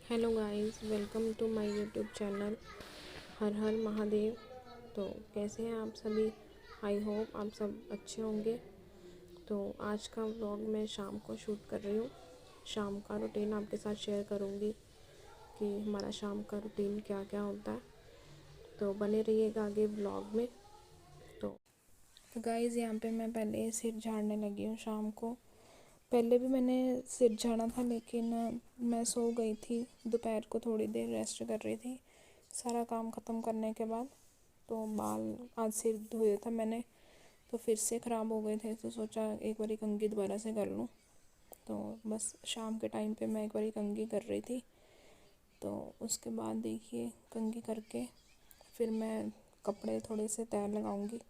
Hello guys, welcome to my YouTube channel Har Har Mahadev. तो कैसे हैं आप सभी? आई होप आप सब अच्छे होंगे। तो आज का व्लॉग मैं शाम को शूट कर रही हूँ। शाम का रूटीन आपके साथ शेयर करूँगी कि हमारा शाम का रूटीन क्या क्या होता है। तो बने रहिएगा आगे व्लॉग में। तो गाइस, यहाँ पे मैं पहले सिर झाड़ने लगी हूँ शाम को। पहले भी मैंने सिर झाड़ा था, लेकिन मैं सो गई थी। दोपहर को थोड़ी देर रेस्ट कर रही थी सारा काम ख़त्म करने के बाद। तो बाल आज सिर धोया था मैंने, तो फिर से ख़राब हो गए थे, तो सोचा एक बारी कंघी दोबारा से कर लूँ। तो बस शाम के टाइम पे मैं एक बारी कंघी कर रही थी। तो उसके बाद देखिए, कंघी करके फिर मैं कपड़े थोड़े से तय लगाऊंगी।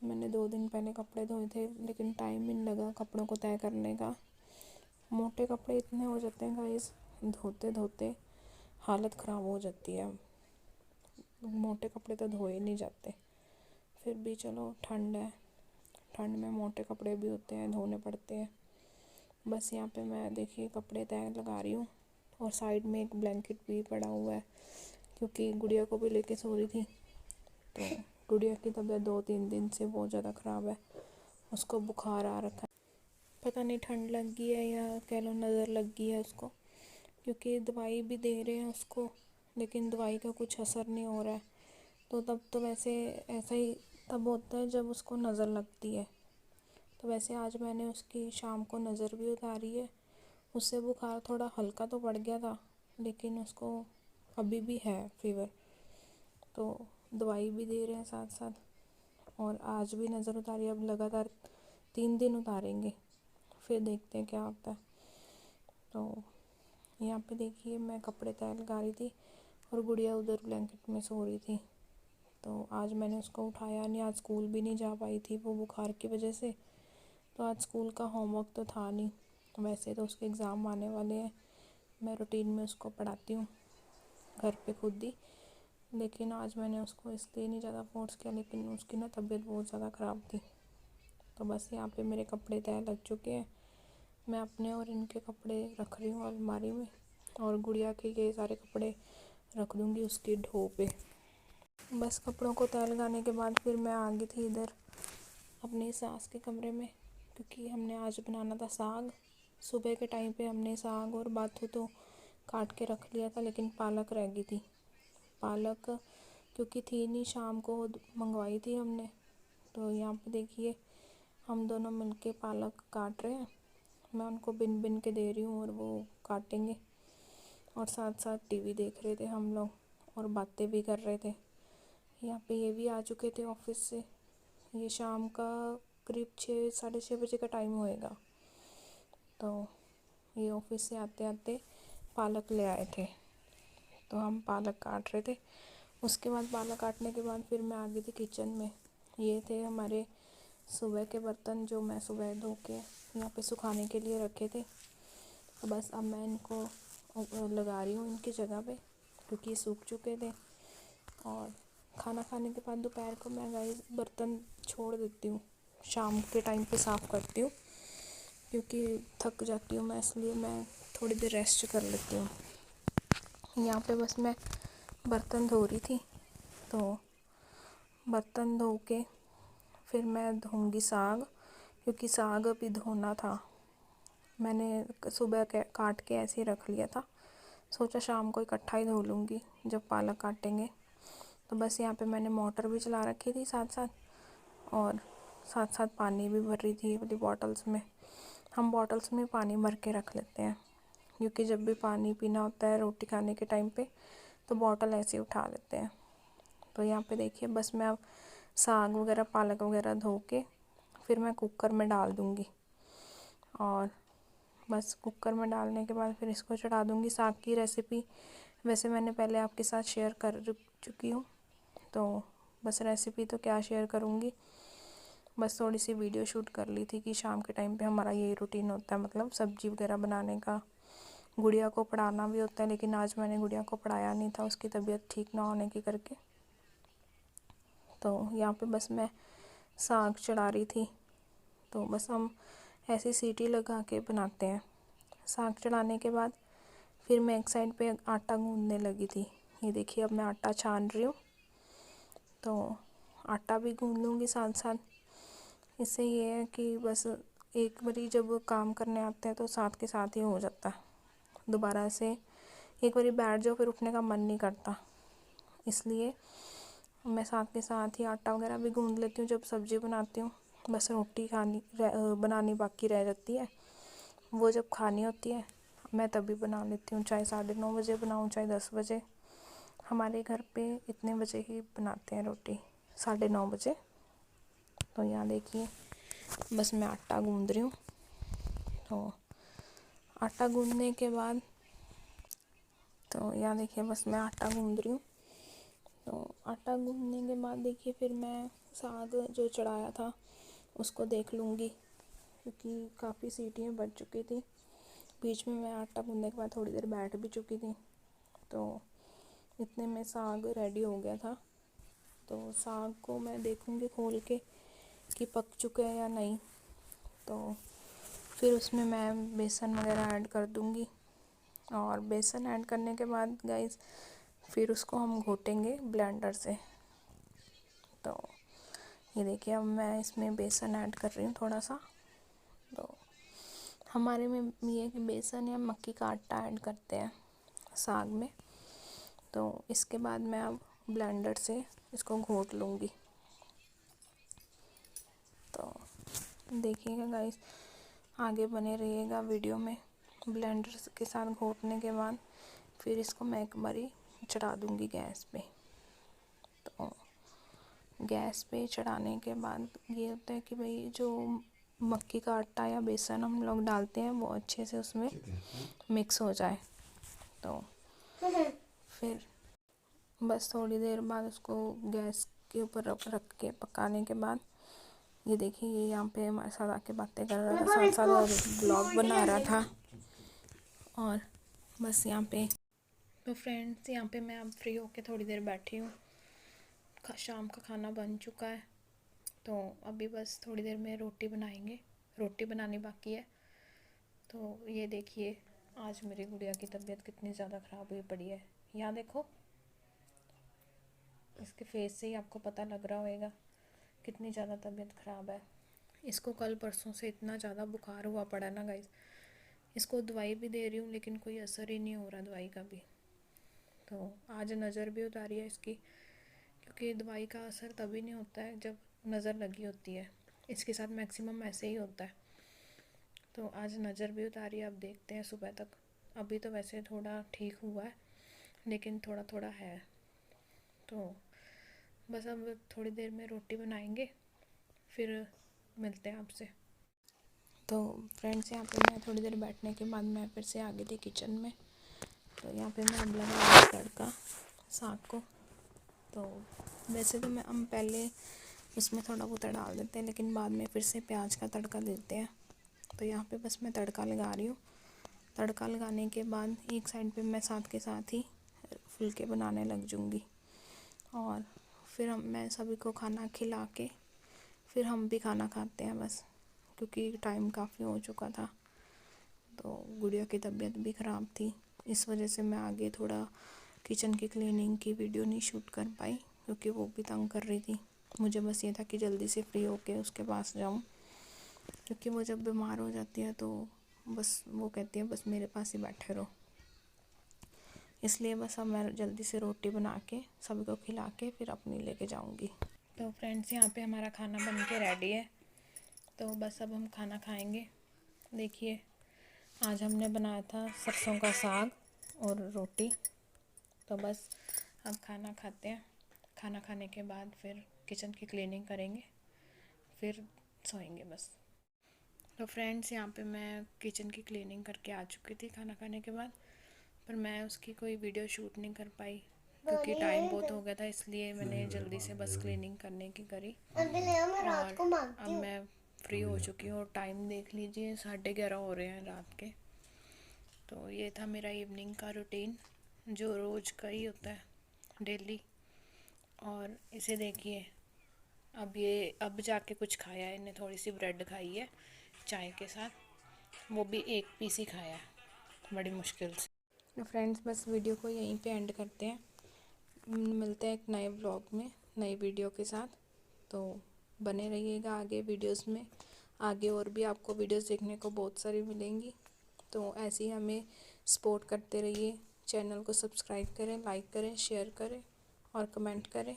मैंने 2 दिन पहले कपड़े धोए थे, लेकिन टाइम ही नहीं लगा कपड़ों को तय करने का। मोटे कपड़े इतने हो जाते हैं गाइस, धोते धोते हालत ख़राब हो जाती है। मोटे कपड़े तो धोए नहीं जाते। फिर भी चलो, ठंड है, ठंड में मोटे कपड़े भी होते हैं, धोने पड़ते हैं। बस यहाँ पे मैं देखिए कपड़े तय लगा रही हूँ, और साइड में एक ब्लैंकेट भी पड़ा हुआ है, क्योंकि गुड़िया को भी लेके सो रही थी। तो गुड़िया की तबीयत 2-3 दिन से बहुत ज़्यादा ख़राब है। उसको बुखार आ रखा है, पता नहीं ठंड लग गई है या कह लो नज़र लग गई है उसको, क्योंकि दवाई भी दे रहे हैं उसको, लेकिन दवाई का कुछ असर नहीं हो रहा है। तो तब तो वैसे ऐसा ही तब होता है जब उसको नज़र लगती है। तो वैसे आज मैंने उसकी शाम को नज़र भी उतारी है। उससे बुखार थोड़ा हल्का तो पड़ गया था, लेकिन उसको अभी भी है फीवर। तो दवाई भी दे रहे हैं साथ साथ, और आज भी नज़र उतारी। अब लगातार 3 दिन उतारेंगे, फिर देखते हैं क्या होता है। तो यहाँ पे देखिए, मैं कपड़े तय लगा रही थी और गुड़िया उधर ब्लैंकेट में सो रही थी। तो आज मैंने उसको उठाया नहीं, आज स्कूल भी नहीं जा पाई थी वो बुखार की वजह से। तो आज स्कूल का होमवर्क तो था नहीं। वैसे तो उसके एग्ज़ाम आने वाले हैं, मैं रूटीन में उसको पढ़ाती हूँ घर पे खुद ही, लेकिन आज मैंने उसको इसलिए नहीं ज़्यादा फोर्स किया, लेकिन उसकी ना तबीयत बहुत ज़्यादा ख़राब थी। तो बस यहाँ पे मेरे कपड़े तय लग चुके हैं। मैं अपने और इनके कपड़े रख रही हूँ अलमारी में, और गुड़िया के ये सारे कपड़े रख दूँगी उसकी ढो पे। बस कपड़ों को तय लगाने के बाद फिर मैं आ गई थी इधर अपनी सास के कमरे में, क्योंकि हमने आज बनाना था साग। सुबह के टाइम पे हमने साग और बाथू तो काट के रख लिया था, लेकिन पालक रह गई थी। पालक क्योंकि थी नहीं, शाम को मंगवाई थी हमने। तो यहाँ पे देखिए, हम दोनों मिलके पालक काट रहे हैं। मैं उनको बिन बिन के दे रही हूँ और वो काटेंगे, और साथ साथ टीवी देख रहे थे हम लोग और बातें भी कर रहे थे। यहाँ पे ये भी आ चुके थे ऑफिस से। ये शाम का करीब 6-6:30 बजे का टाइम होएगा। तो ये ऑफिस से आते आते पालक ले आए थे, तो हम पालक काट रहे थे। उसके बाद पालक काटने के बाद फिर मैं आ गई थी किचन में। ये थे हमारे सुबह के बर्तन, जो मैं सुबह धो के यहाँ पे सुखाने के लिए रखे थे। तो बस अब मैं इनको लगा रही हूँ इनकी जगह पे, क्योंकि सूख चुके थे। और खाना खाने के बाद दोपहर को मैं गाइस बर्तन छोड़ देती हूँ, शाम के टाइम पे साफ़ करती हूँ, क्योंकि थक जाती हूँ मैं, इसलिए मैं थोड़ी देर रेस्ट कर लेती हूँ। यहाँ पे बस मैं बर्तन धो रही थी, तो बर्तन धो के फिर मैं धोऊंगी साग, क्योंकि साग अभी धोना था। मैंने सुबह काट के ऐसे ही रख लिया था, सोचा शाम को इकट्ठा ही धो लूँगी जब पालक काटेंगे। तो बस यहाँ पे मैंने मोटर भी चला रखी थी साथ साथ, और साथ साथ पानी भी भर रही थी ये वाली बॉटल्स में। हम बॉटल्स में पानी भर के रख लेते हैं, क्योंकि जब भी पानी पीना होता है रोटी खाने के टाइम पे, तो बॉटल ऐसे ही उठा लेते हैं। तो यहाँ पे देखिए, बस मैं अब साग वगैरह पालक वगैरह धो के फिर मैं कुकर में डाल दूँगी, और बस कुकर में डालने के बाद फिर इसको चढ़ा दूँगी। साग की रेसिपी वैसे मैंने पहले आपके साथ शेयर कर चुकी हूँ, तो बस रेसिपी तो क्या शेयर करूँगी, बस थोड़ी सी वीडियो शूट कर ली थी कि शाम के टाइम पे हमारा यही रूटीन होता है, मतलब सब्जी वगैरह बनाने का। गुड़िया को पढ़ाना भी होता है, लेकिन आज मैंने गुड़िया को पढ़ाया नहीं था, उसकी तबीयत ठीक ना होने के करके। तो यहाँ पे बस मैं साग चढ़ा रही थी। तो बस हम ऐसी सीटी लगा के बनाते हैं। साग चढ़ाने के बाद फिर मैं एक साइड पे आटा गूंदने लगी थी। ये देखिए अब मैं आटा छान रही हूँ, तो आटा भी गूंद लूँगी साथ साथ। इससे ये है कि बस एक बारी जब काम करने आते हैं तो साथ के साथ ही हो जाता है। दोबारा से एक बारी बैठ जाओ फिर उठने का मन नहीं करता, इसलिए मैं साथ के साथ ही आटा वगैरह भी गूंद लेती हूँ जब सब्ज़ी बनाती हूँ। बस रोटी बनानी बाकी रह जाती है, वो जब खानी होती है मैं तभी बना लेती हूँ, चाहे 9:30 बजे बनाऊँ चाहे 10 बजे। हमारे घर पे इतने बजे ही बनाते हैं रोटी, 9:30 बजे। तो यहाँ देखिए बस मैं आटा गूंद रही हूँ। तो आटा गूंदने के बाद तो यहाँ देखिए बस मैं आटा गूंद रही हूँ। तो आटा गूंदने के बाद देखिए फिर मैं साग जो चढ़ाया था उसको देख लूँगी, क्योंकि काफ़ी सीटियाँ बज चुकी थी। बीच में मैं आटा गूंदने के बाद थोड़ी देर बैठ भी चुकी थी, तो इतने में साग रेडी हो गया था। तो साग को मैं देखूँगी खोल के कि पक चुका है या नहीं। तो फिर उसमें मैं बेसन वगैरह ऐड कर दूँगी, और बेसन ऐड करने के बाद गाइस फिर उसको हम घोटेंगे ब्लेंडर से। तो ये देखिए अब मैं इसमें बेसन ऐड कर रही हूँ थोड़ा सा। तो हमारे में ये कि बेसन या मक्की का आटा ऐड करते हैं साग में। तो इसके बाद मैं अब ब्लेंडर से इसको घोट लूँगी। तो देखिएगा गाइस, आगे बने रहिएगा वीडियो में। ब्लेंडर के साथ घोटने के बाद फिर इसको मैं एक बारी चढ़ा दूँगी गैस पे। तो गैस पे चढ़ाने के बाद ये होता है कि भाई जो मक्की का आटा या बेसन हम लोग डालते हैं वो अच्छे से उसमें मिक्स हो जाए। तो फिर बस थोड़ी देर बाद उसको गैस के ऊपर रख के पकाने के बाद ये देखिए ये यहाँ पे हमारे साथ आके बातें कर रहा था, साथ साथ और ब्लॉग बना रहा था। और बस यहाँ पे तो फ्रेंड्स यहाँ पे मैं अब फ्री होके थोड़ी देर बैठी हूँ। शाम का खाना बन चुका है, तो अभी बस थोड़ी देर में रोटी बनाएंगे, रोटी बनानी बाकी है। तो ये देखिए आज मेरी गुड़िया की तबीयत कितनी ज़्यादा ख़राब हुई पड़ी है। यहाँ देखो, इसके फेस से ही आपको पता लग रहा होगा कितनी ज़्यादा तबीयत ख़राब है। इसको कल परसों से इतना ज़्यादा बुखार हुआ पड़ा ना गाइस, इसको दवाई भी दे रही हूँ लेकिन कोई असर ही नहीं हो रहा दवाई का भी। तो आज नज़र भी उतारी है इसकी, क्योंकि दवाई का असर तभी नहीं होता है जब नज़र लगी होती है। इसके साथ मैक्सिमम ऐसे ही होता है। तो आज नज़र भी उतारी है, अब देखते हैं सुबह तक। अभी तो वैसे थोड़ा ठीक हुआ है लेकिन थोड़ा थोड़ा है। तो बस अब थोड़ी देर में रोटी बनाएंगे, फिर मिलते हैं आपसे। तो फ्रेंड्स यहाँ पे मैं थोड़ी देर बैठने के बाद मैं फिर से आ गई थी किचन में। तो यहाँ पे मैं अब लगा तड़का साग को। तो वैसे तो हम पहले उसमें थोड़ा बहुत डाल देते हैं, लेकिन बाद में फिर से प्याज का तड़का देते हैं। तो यहाँ पे बस मैं तड़का लगा रही हूँ। तड़का लगाने के बाद एक साइड पे मैं साथ के साथ ही फुलके बनाने लग जाऊँगी, और फिर मैं सभी को खाना खिला के फिर हम भी खाना खाते हैं बस, क्योंकि टाइम काफ़ी हो चुका था। तो गुड़िया की तबीयत भी ख़राब थी, इस वजह से मैं आगे थोड़ा किचन की क्लीनिंग की वीडियो नहीं शूट कर पाई, क्योंकि वो भी तंग कर रही थी। मुझे बस ये था कि जल्दी से फ्री होके उसके पास जाऊँ, क्योंकि वो जब बीमार हो जाती है तो बस वो कहती है बस मेरे पास ही बैठे रहो। इसलिए बस अब मैं जल्दी से रोटी बना के सभी को खिला के फिर अपनी लेके जाऊंगी। तो फ्रेंड्स यहाँ पे हमारा खाना बन के रेडी है। तो बस अब हम खाना खाएंगे। देखिए आज हमने बनाया था सरसों का साग और रोटी। तो बस अब खाना खाते हैं। खाना खाने के बाद फिर किचन की क्लीनिंग करेंगे, फिर सोएंगे बस। तो फ्रेंड्स यहाँ पे मैं किचन की क्लीनिंग करके आ चुकी थी खाना खाने के बाद, पर मैं उसकी कोई वीडियो शूट नहीं कर पाई क्योंकि टाइम बहुत हो गया था, इसलिए मैंने जल्दी से बस क्लीनिंग करने की करी। और अब मैं फ्री हो चुकी हूँ और टाइम देख लीजिए 11:30 हो रहे हैं रात के। तो ये था मेरा इवनिंग का रूटीन, जो रोज़ का ही होता है डेली। और इसे देखिए अब जाके कुछ खाया है, इन्हें थोड़ी सी ब्रेड खाई है चाय के साथ, वो भी एक पीस ही खाया है बड़ी मुश्किल से। तो फ्रेंड्स बस वीडियो को यहीं पे एंड करते हैं। मिलते हैं एक नए व्लॉग में नई वीडियो के साथ। तो बने रहिएगा आगे वीडियोस में। आगे और भी आपको वीडियोस देखने को बहुत सारी मिलेंगी। तो ऐसे ही हमें सपोर्ट करते रहिए। चैनल को सब्सक्राइब करें, लाइक करें, शेयर करें और कमेंट करें।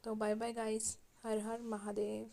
तो बाय बाय गाइस। हर हर महादेव।